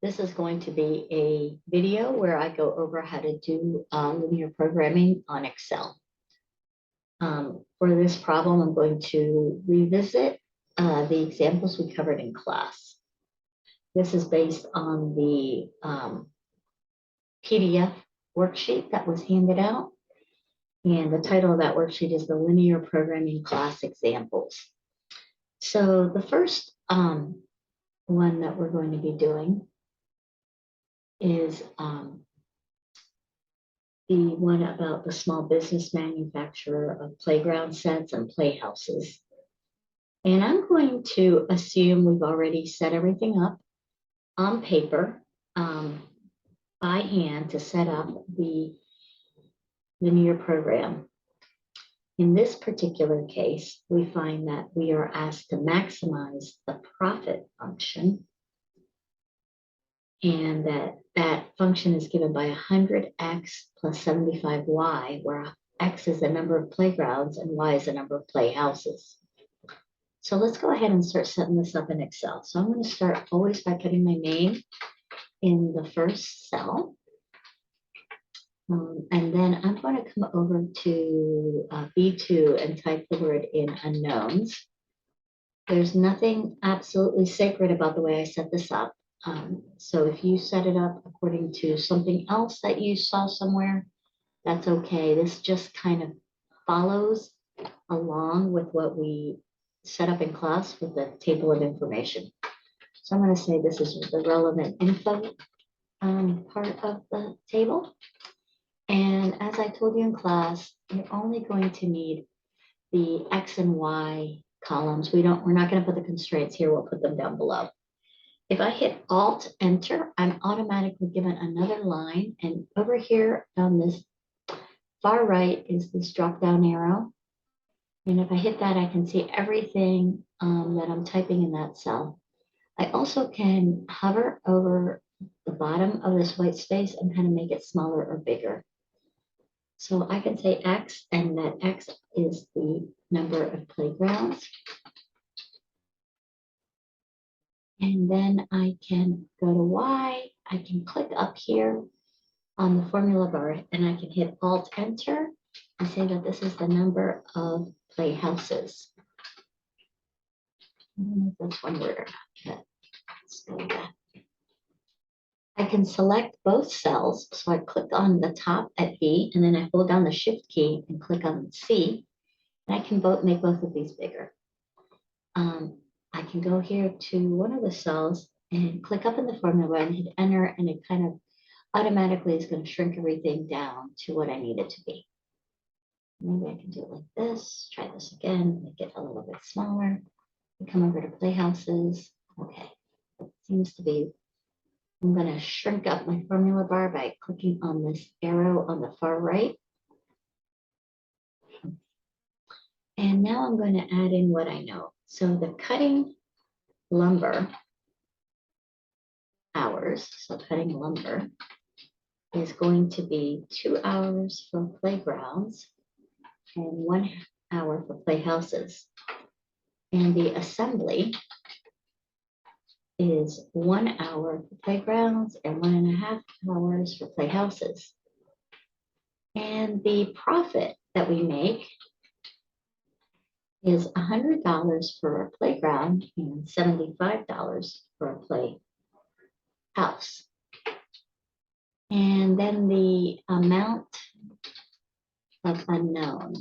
This is going to be a video where I go over how to do linear programming on Excel. For this problem, I'm going to revisit the examples we covered in class. This is based on the PDF worksheet that was handed out. And the title of that worksheet is the Linear Programming Class Examples. So the first one that we're going to be doing is the one about the small business manufacturer of playground sets and playhouses. And I'm going to assume we've already set everything up on paper by hand to set up the linear program. In this particular case, we find that we are asked to maximize the profit function, and that function is given by 100x plus 75y, where x is the number of playgrounds and y is the number of playhouses. So let's go ahead and start setting this up in Excel. So I'm going to start always by putting my name in the first cell. And then I'm going to come over to B2 and type the word in unknowns. There's nothing absolutely sacred about the way I set this up. So if you set it up according to something else that you saw somewhere, that's okay. This just kind of follows along with what we set up in class with the table of information. So I'm going to say this is the relevant info part of the table. And as I told you in class, you're only going to need the X and Y columns. We're not going to put the constraints here. We'll put them down below. If I hit Alt Enter, I'm automatically given another line. And over here on this far right is this drop down arrow. And if I hit that, I can see everything that I'm typing in that cell. I also can hover over the bottom of this white space and kind of make it smaller or bigger. So I can say X, and that X is the number of playgrounds. And then I can go to Y. I can click up here on the formula bar, and I can hit Alt Enter and say that this is the number of playhouses. I don't know if that's one word or not. Let's go with that. I can select both cells. So I click on the top at B, and then I hold down the Shift key and click on C. And I can make both of these bigger. I can go here to one of the cells and click up in the formula and hit Enter, and it kind of automatically is going to shrink everything down to what I need it to be. Maybe I can do it like this. Try this again, make it a little bit smaller. Come over to playhouses. Okay, it seems to be. I'm going to shrink up my formula bar by clicking on this arrow on the far right. And now I'm going to add in what I know. So the cutting lumber hours, so cutting lumber, is going to be 2 hours for playgrounds and 1 hour for playhouses. And the assembly is 1 hour for playgrounds and 1.5 hours for playhouses. And the profit that we make is $100 for a playground and $75 for a playhouse. And then the amount of unknown.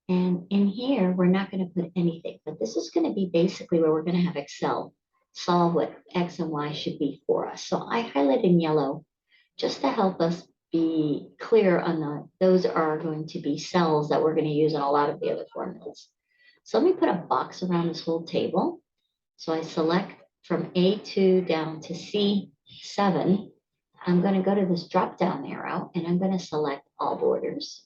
And in here, we're not going to put anything, but this is going to be basically where we're going to have Excel solve what X and Y should be for us. So I highlight in yellow just to help us be clear on those are going to be cells that we're going to use in a lot of the other formulas. So let me put a box around this whole table. So I select from A2 down to C7. I'm going to go to this drop down arrow and I'm going to select all borders.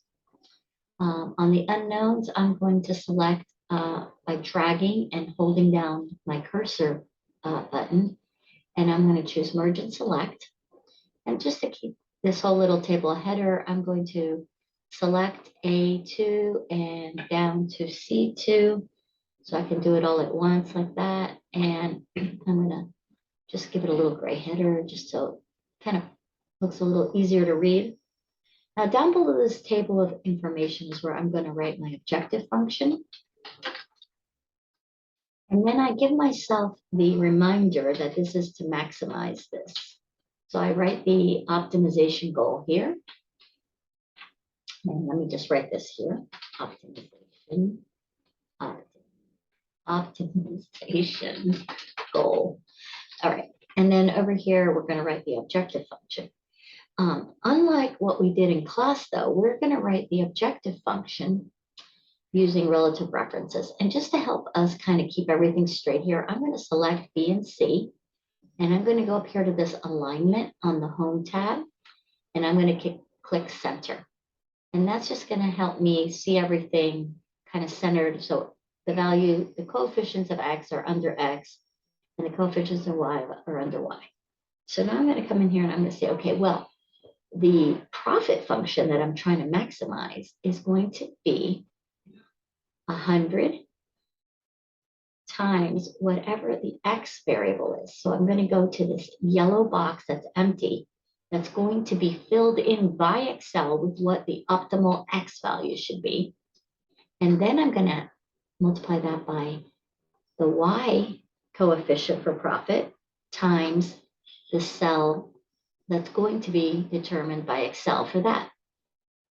On the unknowns, I'm going to select by dragging and holding down my cursor button, and I'm going to choose merge and select. And just to keep this whole little table header, I'm going to select A2 and down to C2 So I can do it all at once like that. And I'm gonna just give it a little gray header just so it kind of looks a little easier to read. Now down below this table of information is where I'm gonna write my objective function. And then I give myself the reminder that this is to maximize this. So I write the optimization goal here. And let me just write this here, optimization, optimization goal. All right, and then over here, we're gonna write the objective function. Unlike what we did in class though, we're gonna write the objective function using relative references. And just to help us kind of keep everything straight here, I'm gonna select B and C, and I'm gonna go up here to this alignment on the home tab, and I'm gonna click center. And that's just gonna help me see everything kind of centered. So the value, the coefficients of X are under X, and the coefficients of Y are under Y. So now I'm gonna come in here and I'm gonna say, okay, well, the profit function that I'm trying to maximize is going to be 100 times whatever the X variable is. So I'm gonna go to this yellow box that's empty, that's going to be filled in by Excel with what the optimal X value should be. And then I'm gonna multiply that by the Y coefficient for profit times the cell that's going to be determined by Excel for that.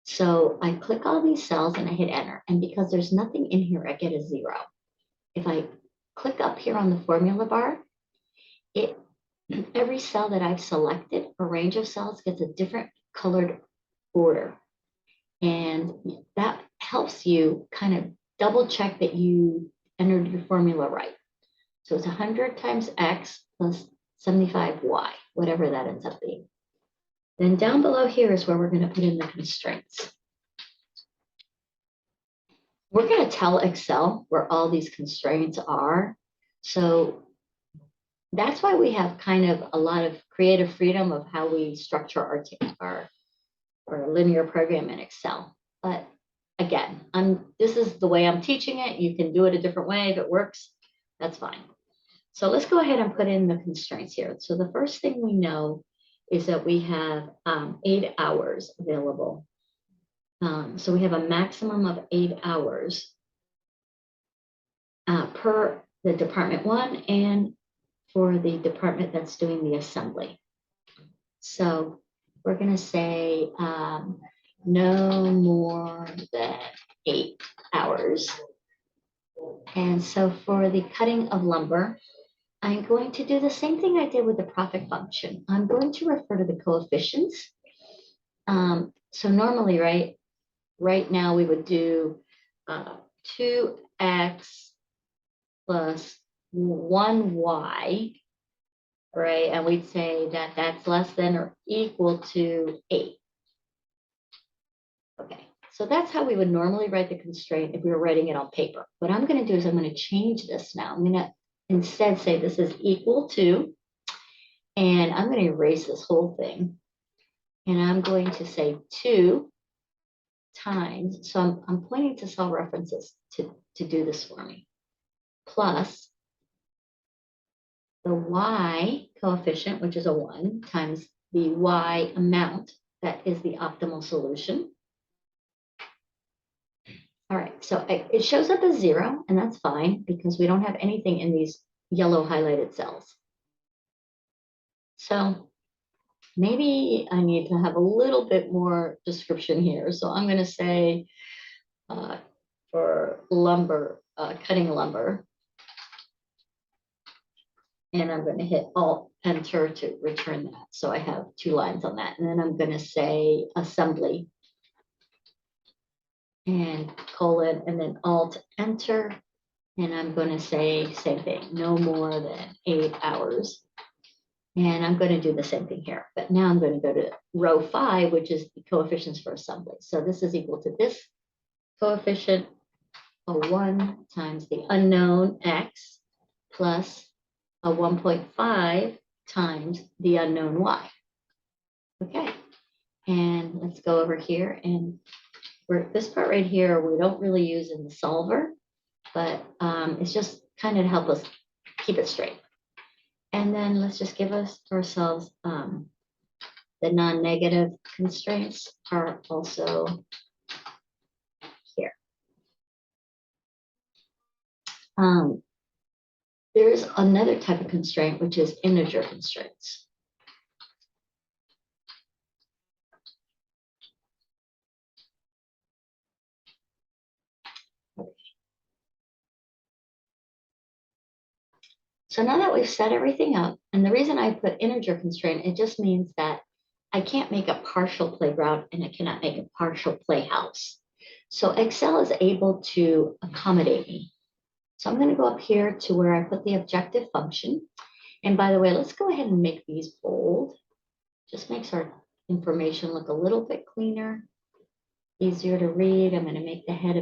So I click all these cells and I hit enter. And because there's nothing in here, I get a 0. If I click up here on the formula bar, every cell that I've selected, a range of cells, gets a different colored order. And that helps you kind of double check that you entered your formula right. So it's 100 times X plus 75Y, whatever that ends up being. Then down below here is where we're going to put in the constraints. We're going to tell Excel where all these constraints are. So that's why we have kind of a lot of creative freedom of how we structure our linear program in Excel. But again, this is the way I'm teaching it. You can do it a different way. If it works, that's fine. So let's go ahead and put in the constraints here. So the first thing we know is that we have 8 hours available. So we have a maximum of 8 hours per the department 1 and for the department that's doing the assembly. So we're going to say no more than 8 hours. And so for the cutting of lumber, I'm going to do the same thing I did with the profit function. I'm going to refer to the coefficients. So normally, right now we would do 2x plus 1y, right? And we'd say that that's less than or equal to 8. Okay, so that's how we would normally write the constraint if we were writing it on paper. What I'm going to do is I'm going to change this now. I'm going to instead say this is equal to, and I'm going to erase this whole thing. And I'm going to say 2 times, so I'm pointing to cell references to do this for me, plus the y coefficient, which is a 1, times the y amount, that is the optimal solution. All right, so it shows up as 0, and that's fine because we don't have anything in these yellow highlighted cells. So maybe I need to have a little bit more description here. So I'm going to say for lumber, cutting lumber, and I'm going to hit Alt Enter to return that. So I have 2 lines on that. And then I'm going to say assembly and colon, and then Alt Enter. And I'm going to say same thing, no more than 8 hours. And I'm going to do the same thing here. But now I'm going to go to row 5, which is the coefficients for assembly. So this is equal to this coefficient, a 1 times the unknown X plus a 1.5 times the unknown Y. Okay, and let's go over here, and this part right here we don't really use in the solver, but it's just kind of to help us keep it straight. And then let's just give ourselves the non-negative constraints are also here. There's another type of constraint, which is integer constraints. So now that we've set everything up, and the reason I put integer constraint, it just means that I can't make a partial playground and I cannot make a partial playhouse. So Excel is able to accommodate me. So I'm going to go up here to where I put the objective function. And by the way, let's go ahead and make these bold. Just makes our information look a little bit cleaner, easier to read. I'm going to make the head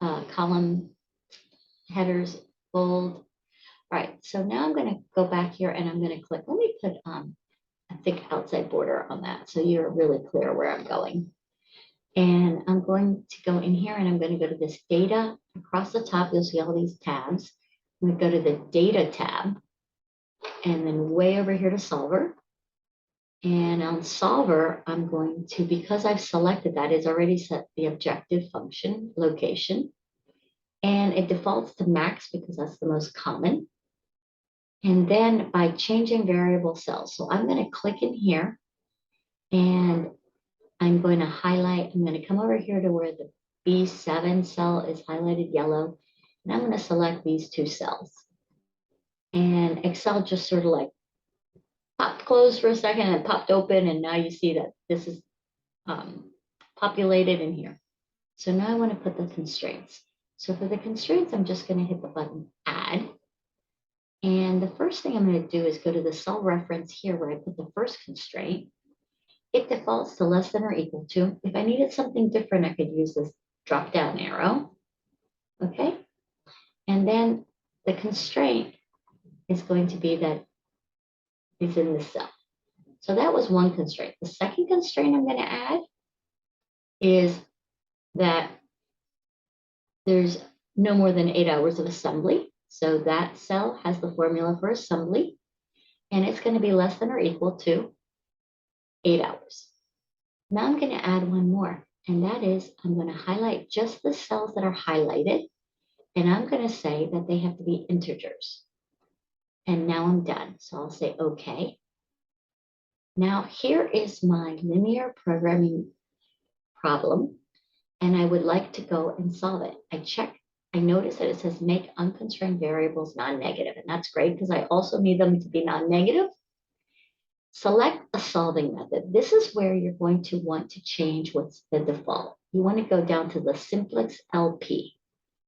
of column headers bold. All right, so now I'm going to go back here and I'm going to click. Let me put a thick outside border on that so you're really clear where I'm going. And I'm going to go in here and I'm going to go to this data. Across the top, you'll see all these tabs. I'm going to go to the data tab and then way over here to solver. And on solver, I'm going to, because I've selected that, it's already set the objective function location. And it defaults to max because that's the most common. And then by changing variable cells, so I'm going to click in here and I'm going to highlight, I'm going to come over here to where the B7 cell is highlighted yellow, and I'm going to select these two cells. And Excel just sort of like popped closed for a second and popped open, and now you see that this is populated in here. So now I want to put the constraints. So for the constraints, I'm just going to hit the button add. And the first thing I'm going to do is go to the cell reference here where I put the first constraint. It defaults to less than or equal to. If I needed something different, I could use this drop down arrow. Okay. And then the constraint is going to be that it's in the cell. So that was one constraint. The second constraint I'm going to add is that there's no more than 8 hours of assembly. So that cell has the formula for assembly, and it's going to be less than or equal to 8 hours. Now I'm going to add one more, and that is I'm going to highlight just the cells that are highlighted, and I'm going to say that they have to be integers. And now I'm done. So I'll say OK. Now here is my linear programming problem, and I would like to go and solve it. I notice that it says make unconstrained variables non-negative, and that's great because I also need them to be non-negative. Select a solving method. This is where you're going to want to change what's the default. You want to go down to the simplex LP,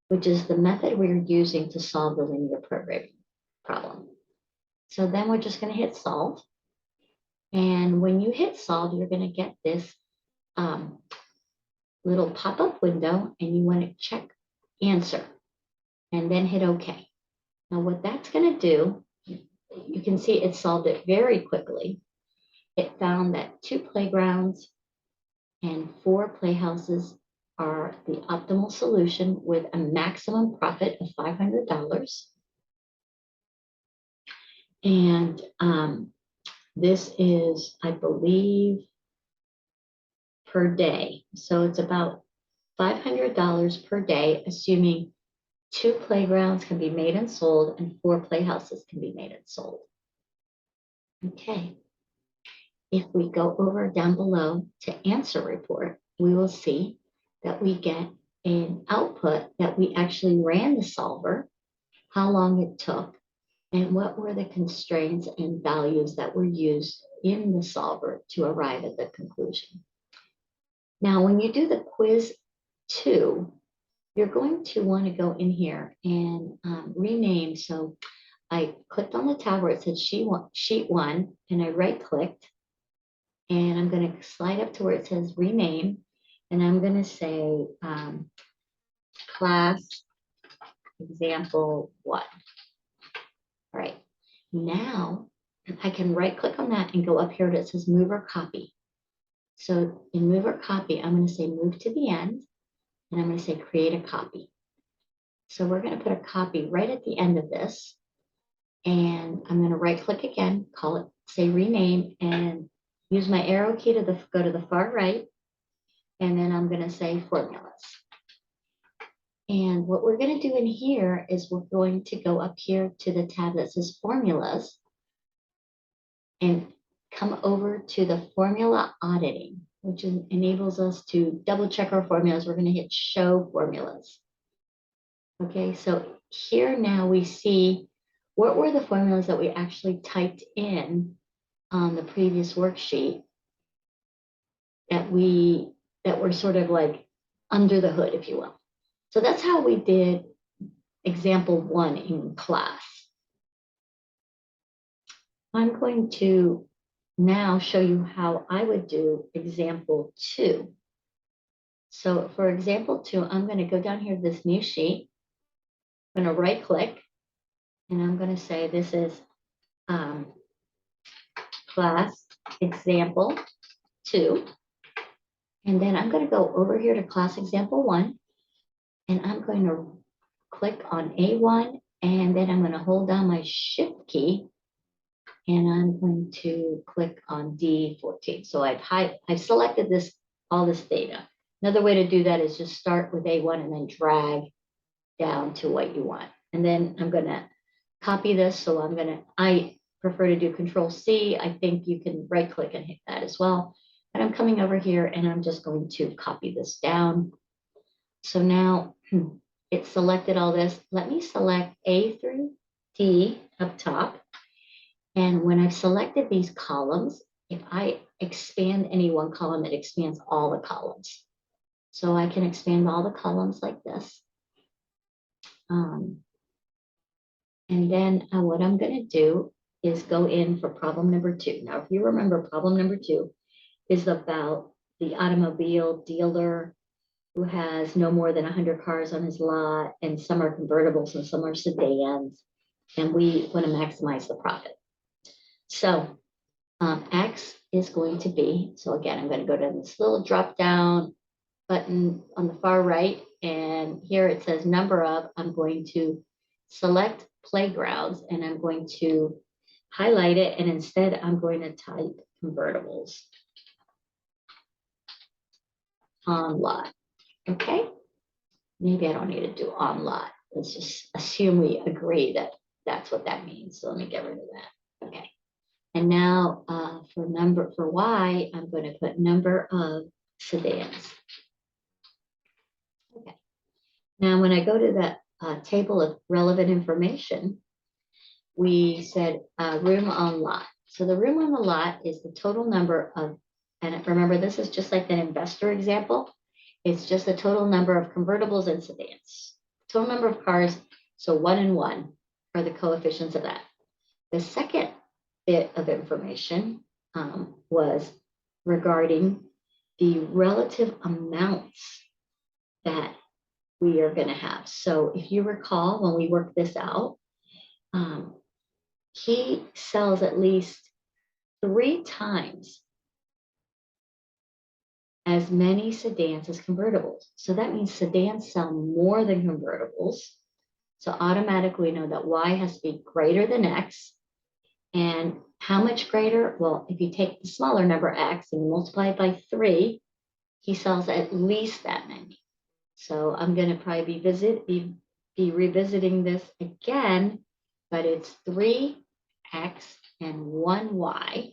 which is the method we're using to solve the linear programming problem. So then we're just going to hit solve. And when you hit solve, you're going to get this little pop-up window, and you want to check answer and then hit OK. Now what that's going to do, you can see it solved it very quickly. It found that 2 playgrounds and 4 playhouses are the optimal solution with a maximum profit of $500. And this is, I believe, per day. So it's about $500 per day, assuming 2 playgrounds can be made and sold and 4 playhouses can be made and sold. Okay. If we go over down below to answer report, we will see that we get an output that we actually ran the solver, how long it took, and what were the constraints and values that were used in the solver to arrive at the conclusion. Now, when you do the quiz 2, you're going to want to go in here and rename. So I clicked on the tab where it said sheet 1, and I right-clicked, and I'm going to slide up to where it says rename, and I'm going to say class example 1. All right, now I can right-click on that and go up here that says move or copy. So in move or copy, I'm going to say move to the end, and I'm going to say create a copy. So we're going to put a copy right at the end of this. And I'm going to right click again, call it, say rename, and use my arrow key to go to the far right. And then I'm going to say formulas. And what we're going to do in here is we're going to go up here to the tab that says formulas and come over to the formula auditing, which enables us to double check our formulas. We're going to hit show formulas. Okay, so here now we see what were the formulas that we actually typed in on the previous worksheet that were sort of like under the hood, if you will. So that's how we did example 1 in class. I'm going to now show you how I would do example 2. So for example 2, I'm going to go down here to this new sheet. I'm going to right click and I'm going to say this is class example 2. And then I'm going to go over here to class example 1 and I'm going to click on A1 and then I'm going to hold down my shift key and I'm going to click on D14. So I've selected all this data. Another way to do that is just start with A1 and then drag down to what you want. And then I'm going to copy this. So I prefer to do Control C. I think you can right click and hit that as well. And I'm coming over here and I'm just going to copy this down. So now it selected all this. Let me select A through D up top. And when I've selected these columns, if I expand any one column, it expands all the columns. So I can expand all the columns like this. And then what I'm going to do is go in for problem number 2. Now, if you remember, problem number 2 is about the automobile dealer who has no more than 100 cars on his lot, and some are convertibles and some are sedans, and we want to maximize the profit. So X is going to be, so again, I'm going to go to this little drop down button on the far right, and here it says number of. I'm going to select playgrounds and I'm going to highlight it, and instead I'm going to type convertibles on lot. Okay, maybe I don't need to do on lot. Let's just assume we agree that that's what that means. So let me get rid of that. Okay. And now for Y, I'm going to put number of sedans. Okay. Now, when I go to the table of relevant information, we said room on lot. So the room on the lot is the total number of, and remember, this is just like an investor example. It's just the total number of convertibles and sedans. Total number of cars, so 1 and 1 are the coefficients of that. The second bit of information was regarding the relative amounts that we are going to have. So if you recall, when we worked this out, he sells at least 3 times as many sedans as convertibles. So that means sedans sell more than convertibles. So automatically we know that Y has to be greater than X. And how much greater? Well, if you take the smaller number X and multiply it by 3, he sells at least that many. So I'm going to probably be revisiting this again, but it's 3X and 1Y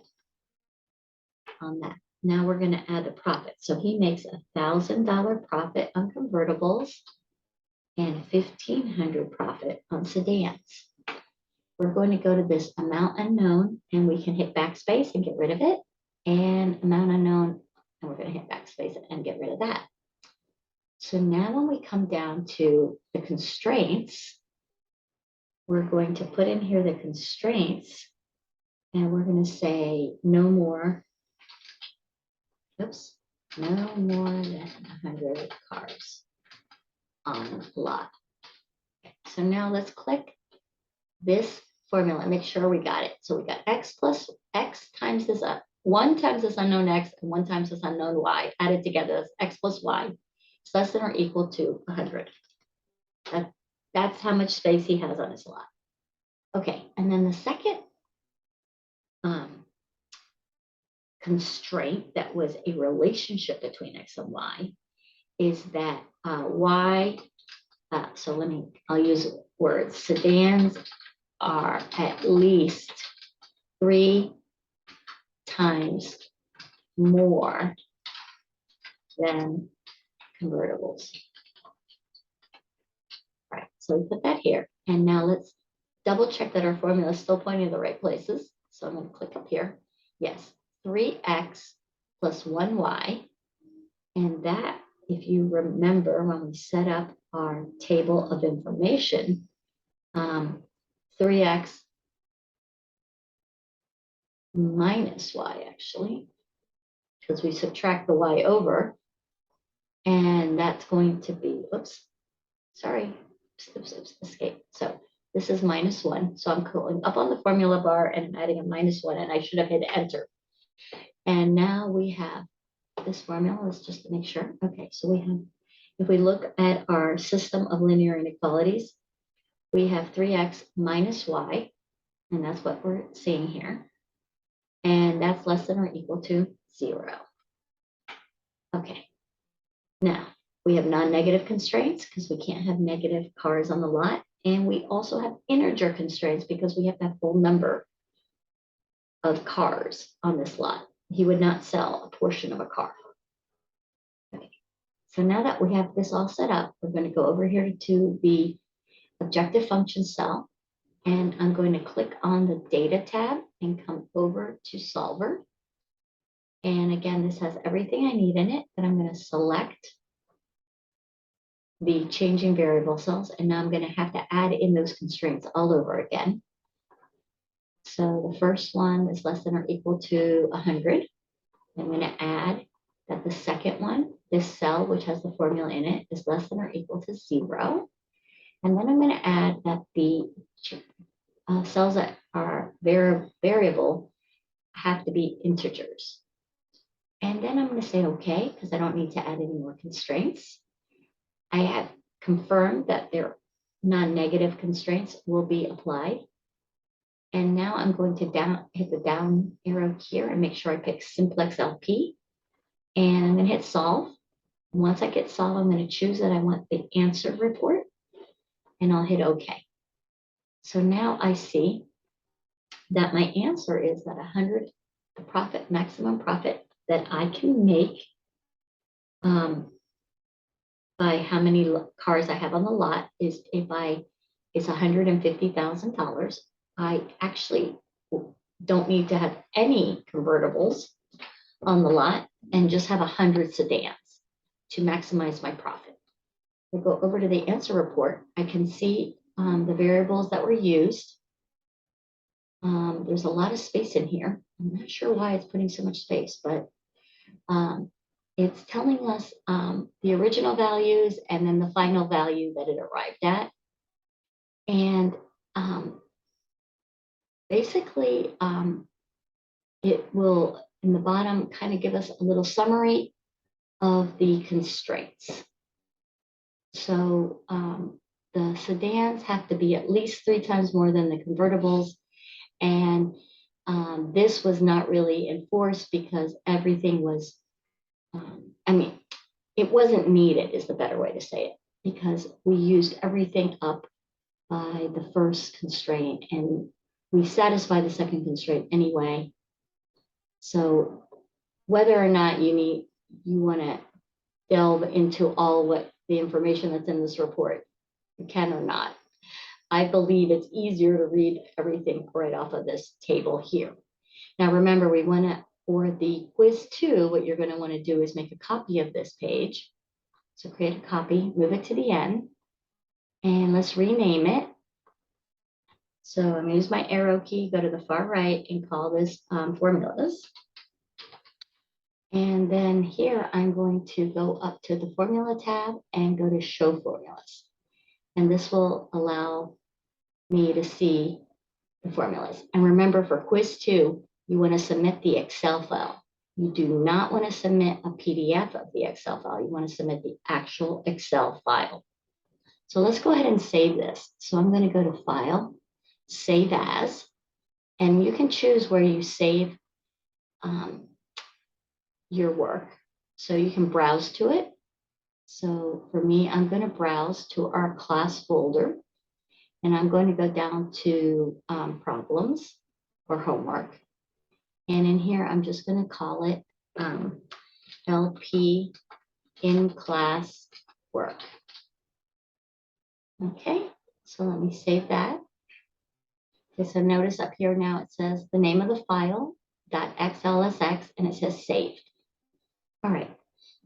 on that. Now we're going to add the profit. So he makes $1,000 profit on convertibles and $1,500 profit on sedans. We're going to go to this amount unknown and we can hit backspace and get rid of it, and amount unknown, and we're going to hit backspace and get rid of that. So now when we come down to the constraints, we're going to put in here the constraints and we're going to say no more, no more than 100 cars on lot. Okay, so now let's click this formula, make sure we got it. So we got X plus X times this 1 times this unknown X and 1 times this unknown Y added together. That's X plus Y. It's less than or equal to 100. That's how much space he has on his lot. Okay, and then the second constraint that was a relationship between X and Y is that Y, so I'll use words. Sedans are at least 3 times more than convertibles. All right, so we put that here. And now let's double check that our formula is still pointing to the right places. So I'm going to click up here. Yes, 3x plus 1y. And that, if you remember when we set up our table of information, 3x minus y actually, because we subtract the y over, and that's going to be, oops, sorry, escape. So this is -1. So I'm going up on the formula bar and I'm adding a -1, and I should have hit enter. And now we have this formula. Let's just make sure. Okay, so we have, if we look at our system of linear inequalities, we have 3x minus y, and that's what we're seeing here. And that's less than or equal to 0. Okay, now we have non-negative constraints because we can't have negative cars on the lot. And we also have integer constraints because we have that whole number of cars on this lot. He would not sell a portion of a car. Okay. So now that we have this all set up, we're going to go over here to the objective function cell. And I'm going to click on the data tab and come over to solver. And again, this has everything I need in it, but I'm going to select the changing variable cells. And now I'm going to have to add in those constraints all over again. So the first one is less than or equal to 100. I'm going to add that the second one, this cell, which has the formula in it, is less than or equal to 0. And then I'm going to add that the cells that are variable have to be integers. And then I'm going to say okay, because I don't need to add any more constraints. I have confirmed that their non-negative constraints will be applied. And now I'm going to hit the down arrow here and make sure I pick simplex LP. And I'm going to hit solve. Once I get solve, I'm going to choose that I want the answer report, and I'll hit OK. So now I see that my answer is that 100, the profit, maximum profit that I can make by how many cars I have on the lot is is $150,000. I actually don't need to have any convertibles on the lot and just have 100 sedans to maximize my profit. We'll go over to the answer report. I can see the variables that were used. There's a lot of space in here. I'm not sure why it's putting so much space, but it's telling us the original values and then the final value that it arrived at. And basically, it will, in the bottom, kind of give us a little summary of the constraints. So the sedans have to be at least 3 times more than the convertibles. And this was not really enforced because everything was, I mean, it wasn't needed is the better way to say it, because we used everything up by the first constraint and we satisfy the second constraint anyway. So whether or not you want to delve into all what the information that's in this report, you can or not. I believe it's easier to read everything right off of this table here. Now remember, we want to, for the quiz 2, what you're going to want to do is make a copy of this page. So create a copy, move it to the end, and let's rename it. So I'm going to use my arrow key, go to the far right and call this formulas. And then here I'm going to go up to the formula tab and go to show formulas. And this will allow me to see the formulas. And remember, for quiz 2, you want to submit the Excel file. You do not want to submit a PDF of the Excel file. You want to submit the actual Excel file. So let's go ahead and save this. So I'm going to go to File, Save As, and you can choose where you save um, your work. So you can browse to it. So for me, I'm going to browse to our class folder, and I'm going to go down to Problems or Homework. And in here, I'm just going to call it LP in class work. Okay, so let me save that. Okay, so notice up here now it says the name of the file, .xlsx, and it says saved. All right,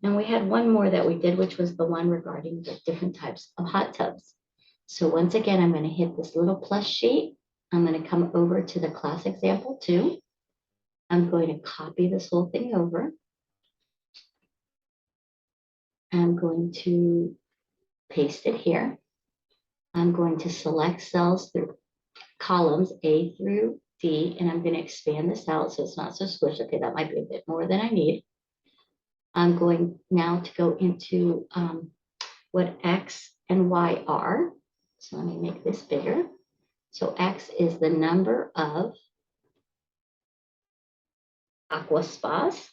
now we had one more that we did, which was the one regarding the different types of hot tubs. So once again, I'm going to hit this little plus sheet. I'm going to come over to the class example 2. I'm going to copy this whole thing over. I'm going to paste it here. I'm going to select cells through columns A through D, and I'm going to expand this out so it's not so squished. Okay, that might be a bit more than I need. I'm going now to go into what X and Y are. So let me make this bigger. So X is the number of aqua spas.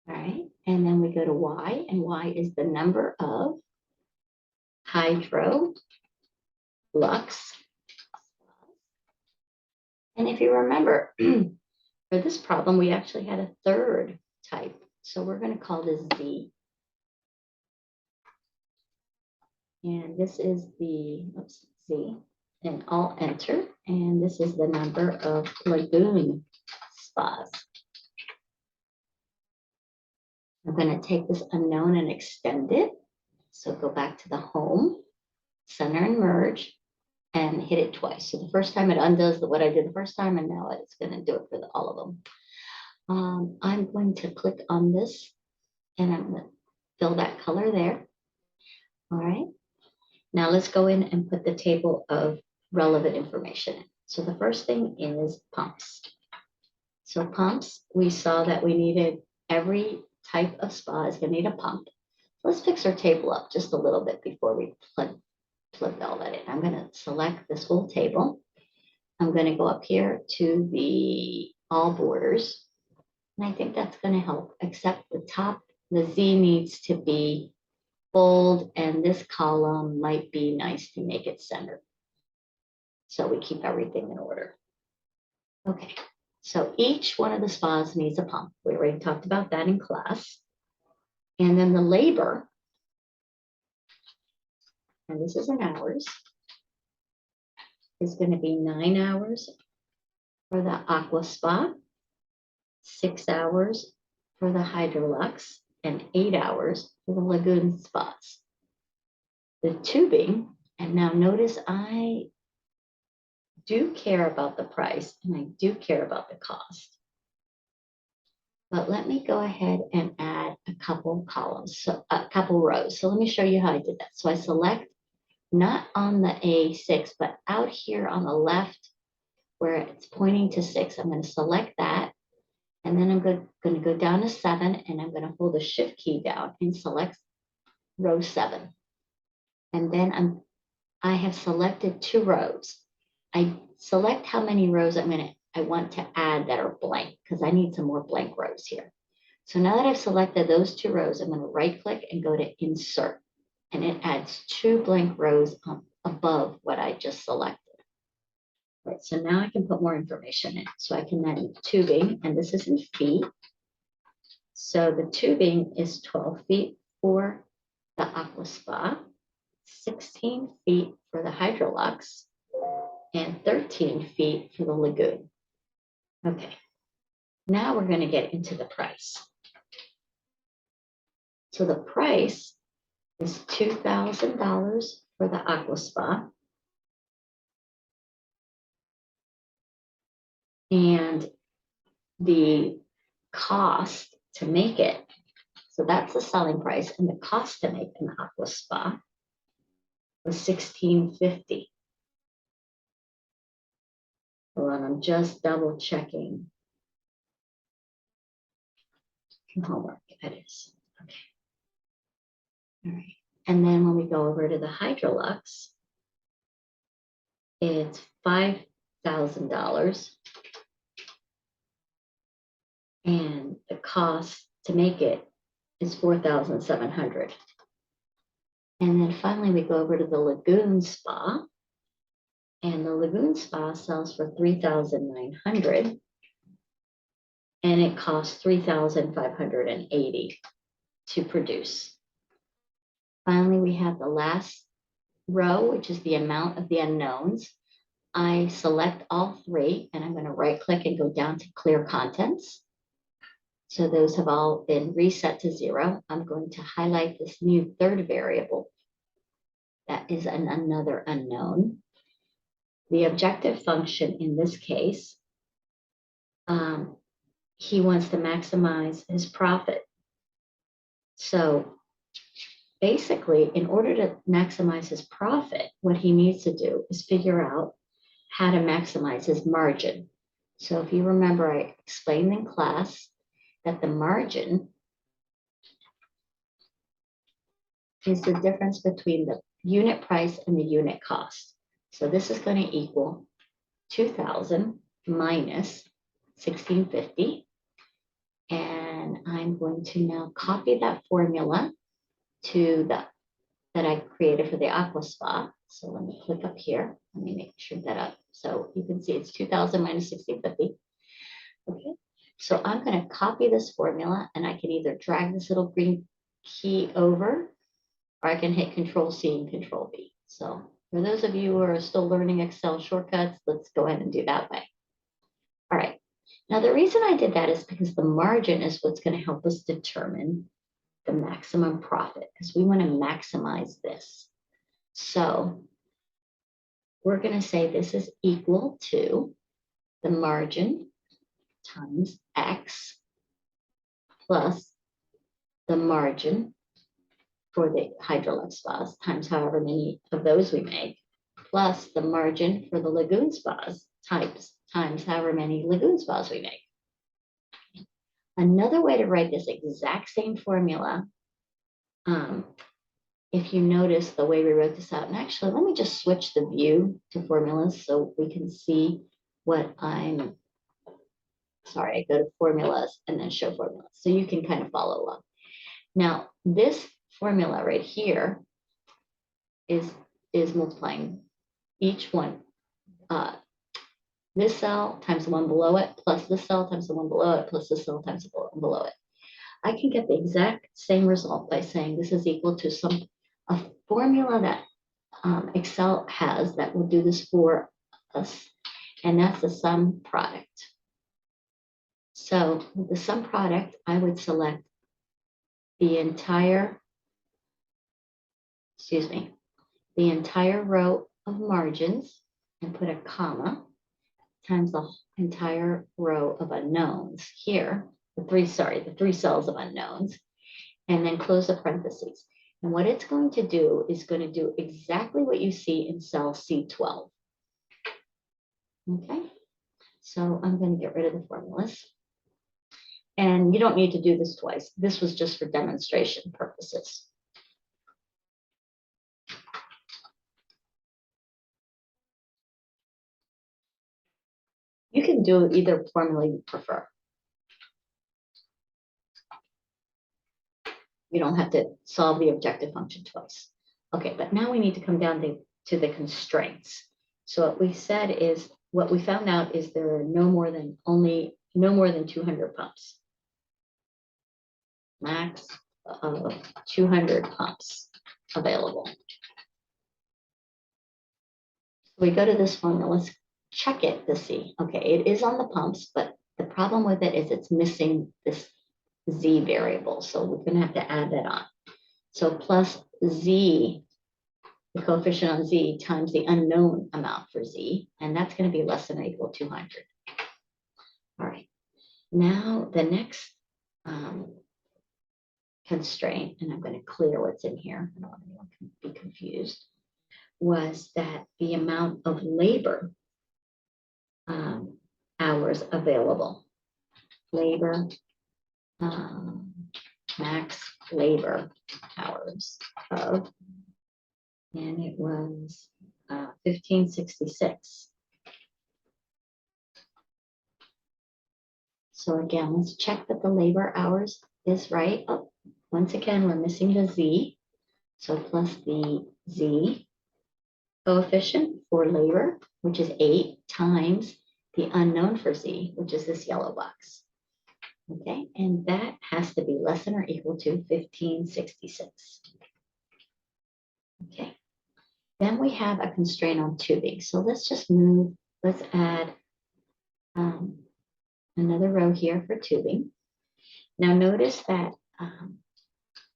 All right, and then we go to Y, and Y is the number of hydro lux. And if you remember, for this problem, we actually had a third type. So we're going to call this Z. And this is the Z. And I'll enter. And this is the number of lagoon spas. I'm going to take this unknown and extend it. So go back to the home, center and merge, and hit it twice. So the first time it undoes what I did the first time, and now it's going to do it for all of them. I'm going to click on this, and I'm going to fill that color there. All right. Now let's go in and put the table of relevant information in. So the first thing is pumps. So pumps, we saw that we needed every type of spa is going to need a pump. Let's fix our table up just a little bit before we plug all that in. I'm going to select this whole table. I'm going to go up here to the all borders. And I think that's going to help, except the top, the Z needs to be bold, and this column might be nice to make it centered. So we keep everything in order. Okay, so each one of the spas needs a pump. We already talked about that in class. And then the labor, and this is in hours, is going to be 9 hours for the aqua spa, 6 hours for the hydrolux, and 8 hours for the lagoon spas. The tubing, and now notice I do care about the price and I do care about the cost. But let me go ahead and add a couple columns, so a couple rows. So let me show you how I did that. So I select not on the A6, but out here on the left where it's pointing to 6. I'm going to select that. And then I'm going to go down to 7, and I'm going to hold the shift key down and select row 7. And then I have selected 2 rows. I select how many rows I want to add that are blank, because I need some more blank rows here. So now that I've selected those 2 rows, I'm going to right click and go to insert. And it adds 2 blank rows above what I just selected. Right, so now I can put more information in. So I can then tubing, and this is in feet. So the tubing is 12 feet for the aqua spa, 16 feet for the hydrolux, and 13 feet for the lagoon. Okay, now we're going to get into the price. So the price is $2,000 for the aqua spa. And the cost to make it, so that's the selling price, and the cost to make an aqua spa was $1,650. Hold on, I'm just double checking homework. That is okay. All right. And then when we go over to the Hydrolux, it's $5,000. And the cost to make it is $4,700. And then finally, we go over to the Lagoon Spa. And the Lagoon Spa sells for $3,900. And it costs $3,580 to produce. Finally, we have the last row, which is the amount of the unknowns. I select all three, and I'm going to right click and go down to clear contents. So those have all been reset to 0. I'm going to highlight this new third variable. That is another unknown. The objective function in this case, he wants to maximize his profit. So basically, in order to maximize his profit, what he needs to do is figure out how to maximize his margin. So if you remember, I explained in class that the margin is the difference between the unit price and the unit cost. So this is going to equal 2,000 minus 1,650. And I'm going to now copy that formula to that I created for the Aqua Spa. So let me click up here. Let me make sure that up. So you can see it's 2,000 minus 1,650. Okay. So I'm going to copy this formula, and I can either drag this little green key over, or I can hit Control C and Control V. So for those of you who are still learning Excel shortcuts, let's go ahead and do that way. All right. Now, the reason I did that is because the margin is what's going to help us determine the maximum profit, because we want to maximize this. So we're going to say this is equal to the margin times X plus the margin for the Hydrolux spas times however many of those we make, plus the margin for the Lagoon spas times however many Lagoon spas we make. Another way to write this exact same formula, if you notice the way we wrote this out, and actually let me just switch the view to formulas so we can see what I'm, sorry, I go to formulas and then show formulas so you can kind of follow along. Now this formula right here is multiplying each one, this cell times the one below it, plus this cell times the one below it, plus this cell times the one below it. I can get the exact same result by saying this is equal to a formula that Excel has that will do this for us, and that's the sum product. So with the sum product, I would select the entire row of margins and put a comma times the entire row of unknowns here, the three cells of unknowns, and then close the parentheses. And what it's going to do is going to do exactly what you see in cell C12. Okay, so I'm going to get rid of the formulas. And you don't need to do this twice. This was just for demonstration purposes. You can do either formula you prefer. You don't have to solve the objective function twice. Okay, but now we need to come down to the constraints. So what we found out is there are no more than 200 pumps. Max of 200 pumps available. We go to this formula, let's check it to see. Okay, it is on the pumps, but the problem with it is it's missing this Z variable. So we're gonna have to add that on. So plus Z, the coefficient on Z times the unknown amount for Z, and that's gonna be less than or equal to 200. All right, now the next constraint, and I'm going to clear what's in here, I don't want anyone to be confused, was that the amount of labor hours available. Labor max labor hours of, and it was 1566. So again, let's check that the labor hours is right. Oh, once again, we're missing the Z. So plus the Z coefficient for labor, which is 8 times the unknown for Z, which is this yellow box. Okay, and that has to be less than or equal to 1566. Okay, then we have a constraint on tubing. So let's just move, let's add another row here for tubing. Now notice that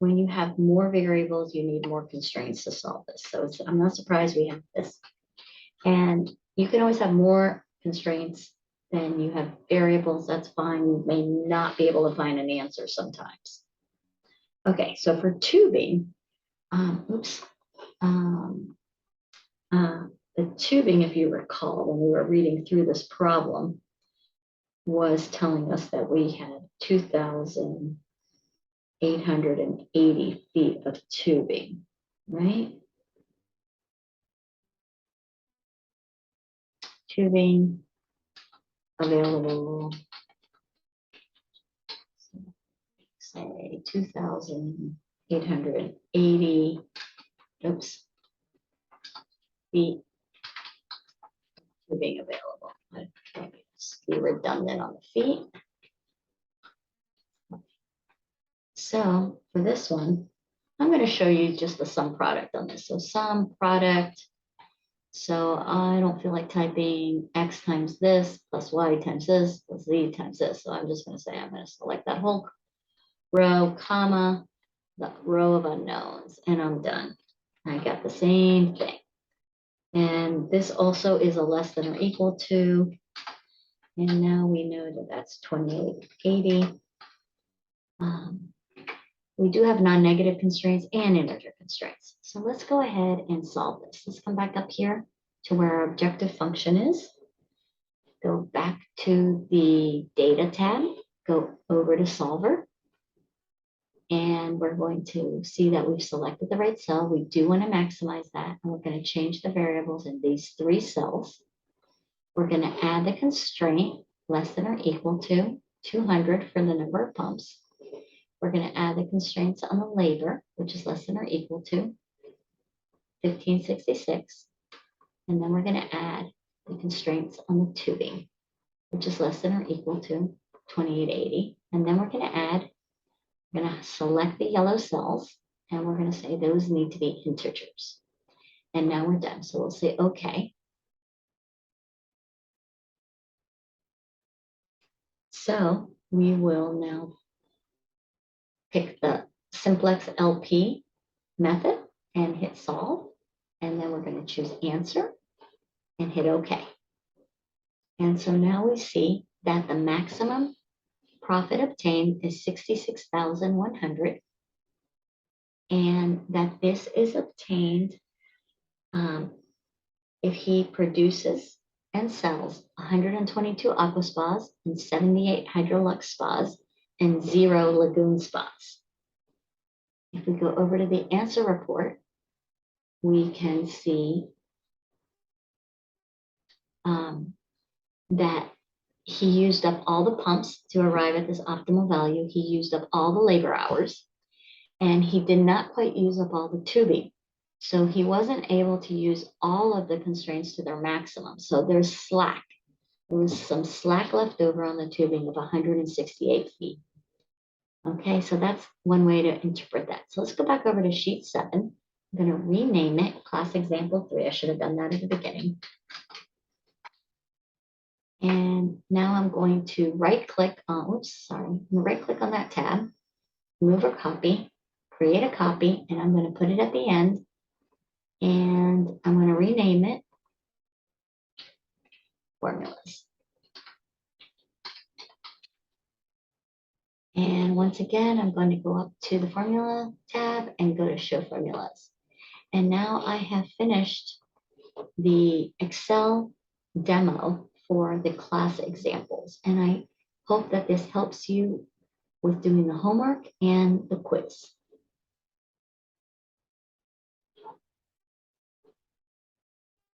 when you have more variables, you need more constraints to solve this. So I'm not surprised we have this. And you can always have more constraints than you have variables. That's fine. You may not be able to find an answer sometimes. Okay, so for tubing, the tubing, if you recall, when we were reading through this problem, was telling us that we had 2,880 feet of tubing, right? Tubing available, say 2,880, feet tubing available. Let's be redundant on the feet. So for this one, I'm going to show you just the sum product on this. So sum product. So I don't feel like typing X times this plus Y times this plus Z times this. So I'm just going to say I'm going to select that whole row, comma, the row of unknowns, and I'm done. I got the same thing. And this also is a less than or equal to. And now we know that that's 2880. We do have non-negative constraints and integer constraints. So let's go ahead and solve this. Let's come back up here to where our objective function is. Go back to the data tab, go over to solver. And we're going to see that we've selected the right cell. We do want to maximize that. And we're going to change the variables in these 3 cells. We're going to add the constraint less than or equal to 200 for the number of pumps. We're going to add the constraints on the labor, which is less than or equal to 1566. And then we're going to add the constraints on the tubing, which is less than or equal to 2880. And then we're going to add, we're going to select the yellow cells, and we're going to say those need to be integers. And now we're done. So we'll say OK. So we will now pick the simplex LP method and hit solve. And then we're going to choose answer and hit OK. And so now we see that the maximum profit obtained is 66,100, and that this is obtained if he produces and sells 122 aqua spas and 78 hydrolux spas and 0 lagoon spas. If we go over to the answer report, we can see that he used up all the pumps to arrive at this optimal value. He used up all the labor hours, and he did not quite use up all the tubing. So he wasn't able to use all of the constraints to their maximum. So there's slack. There was some slack left over on the tubing of 168 feet. Okay, so that's one way to interpret that. So let's go back over to sheet 7. I'm going to rename it class example 3. I should have done that at the beginning. And now I'm going to right click on, right click on that tab, move or copy, create a copy, and I'm going to put it at the end. And I'm going to rename it formulas. And once again, I'm going to go up to the formula tab and go to show formulas. And now I have finished the Excel demo for the class examples. And I hope that this helps you with doing the homework and the quiz.